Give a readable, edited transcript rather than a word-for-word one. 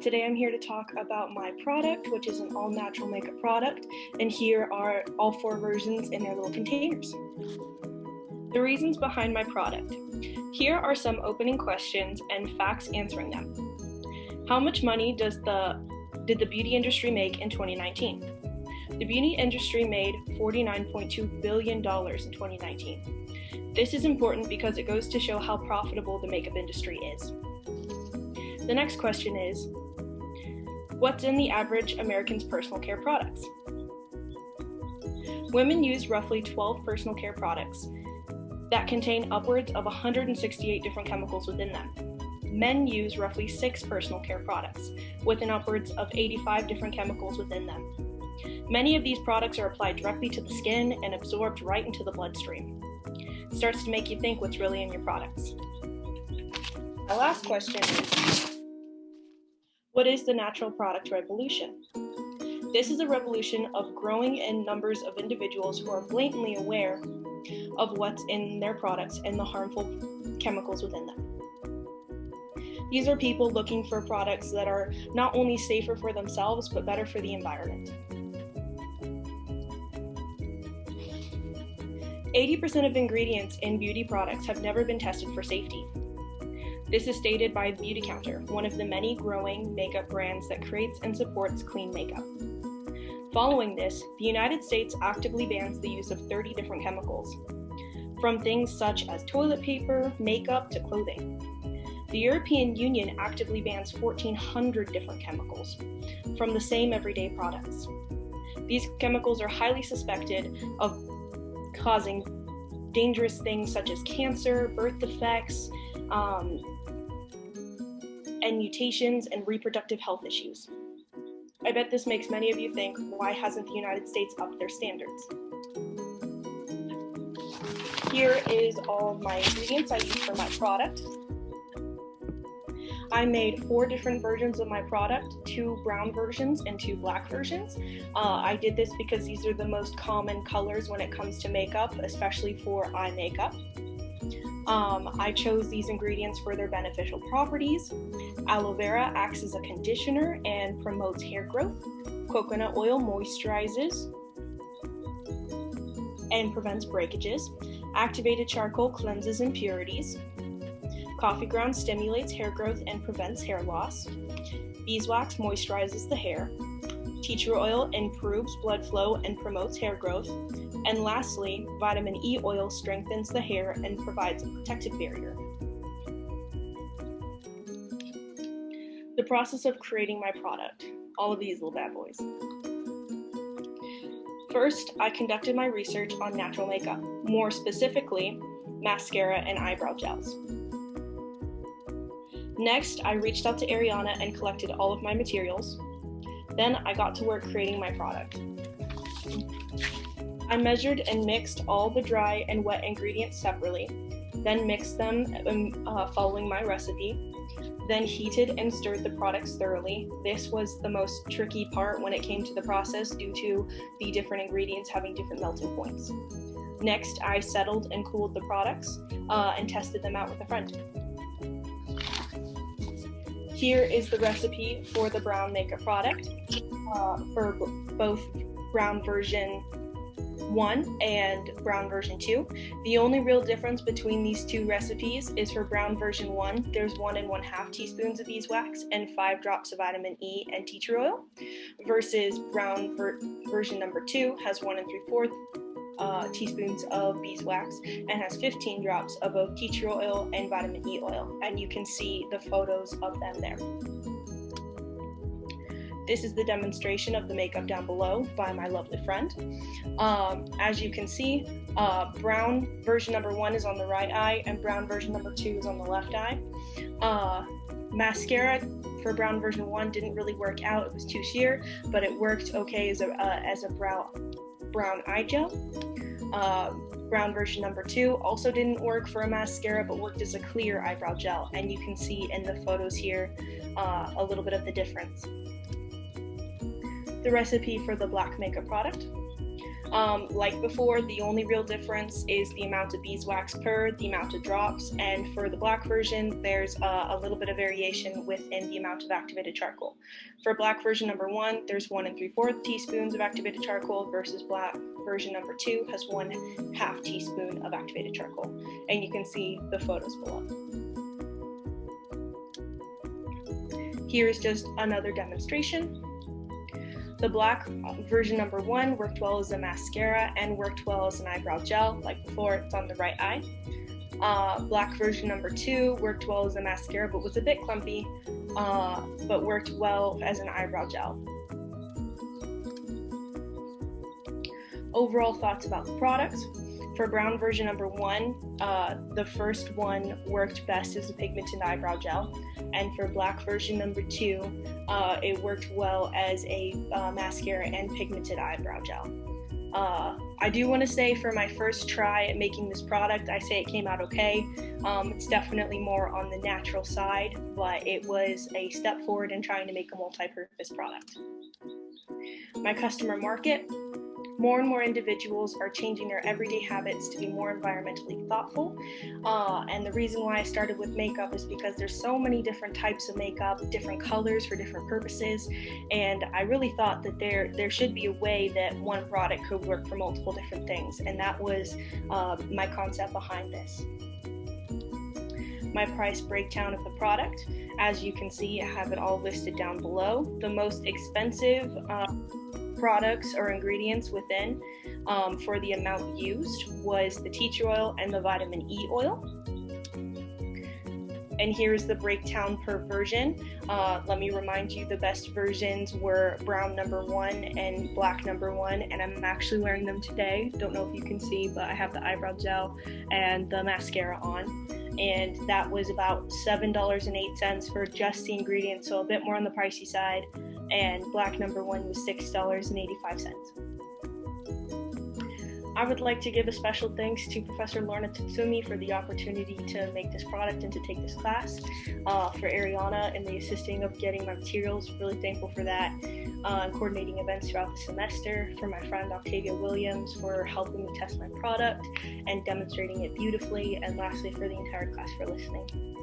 Today I'm here to talk about my product, which is an all-natural makeup product, and here are all 4 versions in their little containers. The reasons behind my product. Here are some opening questions and facts answering them. How much money did the beauty industry make in 2019? The beauty industry made $49.2 billion in 2019. This is important because it goes to show how profitable the makeup industry is. The next question is, what's in the average American's personal care products? Women use roughly 12 personal care products that contain upwards of 168 different chemicals within them. Men use roughly 6 personal care products with an upwards of 85 different chemicals within them. Many of these products are applied directly to the skin and absorbed right into the bloodstream. It starts to make you think what's really in your products. Our last question is, what is the natural product revolution? This is a revolution of growing in numbers of individuals who are blatantly aware of what's in their products and the harmful chemicals within them. These are people looking for products that are not only safer for themselves, but better for the environment. 80% of ingredients in beauty products have never been tested for safety. This is stated by Beautycounter, one of the many growing makeup brands that creates and supports clean makeup. Following this, the United States actively bans the use of 30 different chemicals, from things such as toilet paper, makeup, to clothing. The European Union actively bans 1,400 different chemicals from the same everyday products. These chemicals are highly suspected of causing dangerous things such as cancer, birth defects, and mutations and reproductive health issues. I bet this makes many of you think, why hasn't the United States upped their standards? Here is all of my ingredients I use for my product. I made 4 different versions of my product, 2 brown versions and 2 black versions. I did this because these are the most common colors when it comes to makeup, especially for eye makeup. I chose these ingredients for their beneficial properties. Aloe vera acts as a conditioner and promotes hair growth. Coconut oil moisturizes and prevents breakages. Activated charcoal cleanses impurities. Coffee grounds stimulates hair growth and prevents hair loss. Beeswax moisturizes the hair. Tea tree oil improves blood flow and promotes hair growth. And lastly, vitamin E oil strengthens the hair and provides a protective barrier. The process of creating my product, all of these little bad boys. First, I conducted my research on natural makeup, more specifically, mascara and eyebrow gels. Next, I reached out to Ariana and collected all of my materials. Then I got to work creating my product. I measured and mixed all the dry and wet ingredients separately, then mixed them following my recipe, then heated and stirred the products thoroughly. This was the most tricky part when it came to the process due to the different ingredients having different melting points. Next, I settled and cooled the products and tested them out with a friend. Here is the recipe for the brown makeup product for both brown version 1 and brown version 2. The only real difference between these 2 recipes is for brown version 1, there's 1 1/2 teaspoons of beeswax and 5 drops of vitamin E and tea tree oil, versus brown version number 2 has 1 3/4 teaspoons of beeswax and has 15 drops of both tea tree oil and vitamin E oil, and you can see the photos of them there. This is the demonstration of the makeup down below by my lovely friend. As you can see, brown version number 1 is on the right eye and brown version number 2 is on the left eye. Mascara for brown version 1 didn't really work out, it was too sheer, but it worked okay as a brown eye gel. Brown version number 2 also didn't work for a mascara, but worked as a clear eyebrow gel, and you can see in the photos here a little bit of the difference. The recipe for the black makeup product. Like before, the only real difference is the amount of beeswax per, the amount of drops, and for the black version, there's a little bit of variation within the amount of activated charcoal. For black version number 1, there's 1 3/4 teaspoons of activated charcoal versus black version number 2 has 1/2 teaspoon of activated charcoal. And you can see the photos below. Here's just another demonstration. The black version number 1 worked well as a mascara and worked well as an eyebrow gel. Like before, it's on the right eye. Black version number 2 worked well as a mascara but was a bit clumpy, but worked well as an eyebrow gel. Overall thoughts about the products. For brown version number 1, the first one worked best as a pigmented eyebrow gel, and for black version number 2, it worked well as a mascara and pigmented eyebrow gel. I do want to say for my first try at making this product, I say it came out okay. It's definitely more on the natural side, but it was a step forward in trying to make a multi-purpose product. My customer market. More and more individuals are changing their everyday habits to be more environmentally thoughtful. And the reason why I started with makeup is because there's so many different types of makeup, different colors for different purposes. And I really thought that there should be a way that one product could work for multiple different things. And that was my concept behind this. My price breakdown of the product. As you can see, I have it all listed down below. The most expensive products or ingredients within for the amount used was the tea tree oil and the vitamin E oil. And here's the breakdown per version. Let me remind you, the best versions were brown number 1 and black number 1, and I'm actually wearing them today. Don't know if you can see, but I have the eyebrow gel and the mascara on. And that was about $7.08 for just the ingredients, so a bit more on the pricey side. And black number 1 was $6.85. I would like to give a special thanks to Professor Lorna Tatsumi for the opportunity to make this product and to take this class. For Ariana and the assisting of getting my materials, really thankful for that. And coordinating events throughout the semester. For my friend Octavia Williams for helping me test my product and demonstrating it beautifully. And lastly, for the entire class for listening.